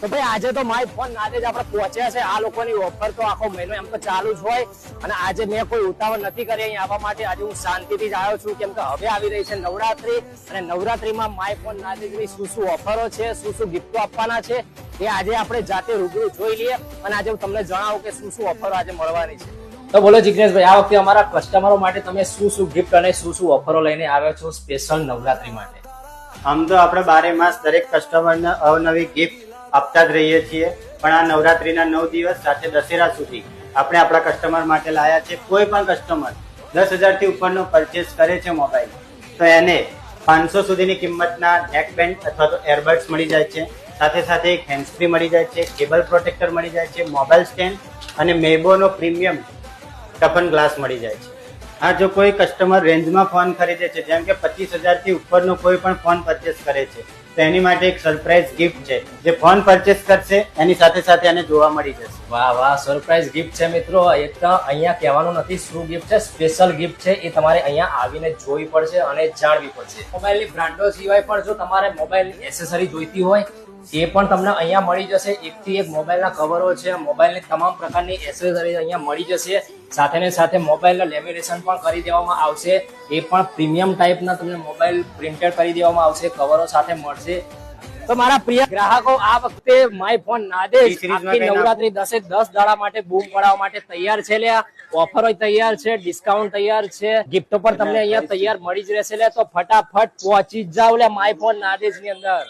તો ભાઈ આજે તો માય ફોન નાદે જ આપણે પહોંચ્યા છે. આ લોકોની ઓફર તો આખો મહિનો એમ તો ચાલુ જ હોય અને આજે મેં કોઈ ઉતાવળ નથી કરી અહીં આવવા માટે. આજે હું શાંતિથી જ આવ્યો છું કેમ કે હવે આવી રહી છે નવરાત્રી અને નવરાત્રીમાં માય ફોન નાદેજની શું શું ઓફરો છે, શું શું ગિફ્ટો આપવાના છે એ આજે આપણે જાતે રૂબરૂ જોઈ લઈએ અને આજે હું તમને જણાવું કે શું શું ઓફરો આજે મળવાની છે. તો બોલો જિગ્નેશભાઈ, આ વખતે અમારા કસ્ટમરો માટે તમે શું શું ગિફ્ટ અને શું શું ઓફરો લઈને આવ્યા છો સ્પેશિયલ નવરાત્રી માટે? આમ તો આપણે 12 માસ દરેક કસ્ટમરને અવનવી ગિફ્ટ આપતા જ રહીએ છીએ, પણ આ નવરાત્રીના 9 દિવસ સાથે દશેરા સુધી આપણે આપણા કસ્ટમર માટે લાયા છે. કોઈ પણ કસ્ટમર 10,000 થી ઉપરનો પરચેસ કરે છે મોબાઈલ, તો એને 500 સુધીની કિંમતના નેક બેન્ડ અથવા તો એરબડ્સ મળી જાય છે. સાથે સાથે એક હેન્ડ ફ્રી મળી જાય છે, કેબલ પ્રોટેક્ટર મળી જાય છે, મોબાઈલ સ્ટેન્ડ અને મેબોનો પ્રીમિયમ ટફન ગ્લાસ મળી જાય છે. આ જો કોઈ કસ્ટમર રેન્જમાં ફોન ખરીદે છે, જેમ કે 25,000 થી ઉપરનો કોઈ પણ ફોન પરચેસ કરે છે, તો એની માટે એક સરપ્રાઈઝ ગિફ્ટ છે. જે ફોન પરચેસ કરશે એની સાથે સાથે એને જોવા મળી જશે. વાહ વાહ, સરપ્રાઈઝ ગિફ્ટ છે મિત્રો. એક તો અહીંયા કહેવાનું નથી શું ગિફ્ટ છે, સ્પેશિયલ ગિફ્ટ છે. એ તમારે અહીંયા આવીને જોવી પડશે અને જાણવી પડશે. મોબાઈલની બ્રાન્ડો સિવાય પણ જો તમારે મોબાઈલની એસેસરી જોઈતી હોય એ પણ તમને અહીંયા મળી જશે. એકથી એક મોબાઈલના કવરો છે, મોબાઈલની તમામ પ્રકારની એસેસરી અહીંયા મળી જશે. સાથે ને સાથે મોબાઈલના લેમિનેશન પણ કરી દેવામાં આવશે. એ પણ પ્રીમિયમ ટાઈપના તમને મોબાઈલ પ્રિન્ટેડ કરી દેવામાં આવશે, કવરો સાથે મળશે. તો મારા પ્રિય ગ્રાહકો, આ વખતે માય ફોન નાદેજ આખી નવરાત્રી 10 દાડા માટે બૂમ પડાવવા માટે તૈયાર છે. લ્યા ઓફરો તૈયાર છે, ડિસ્કાઉન્ટ તૈયાર છે, ગિફ્ટો પણ તમને અહીંયા તૈયાર મળી જ રહેશે. લે તો ફટાફટ પહોંચી જ જાવ લે માય ફોન નાદેજ ની અંદર.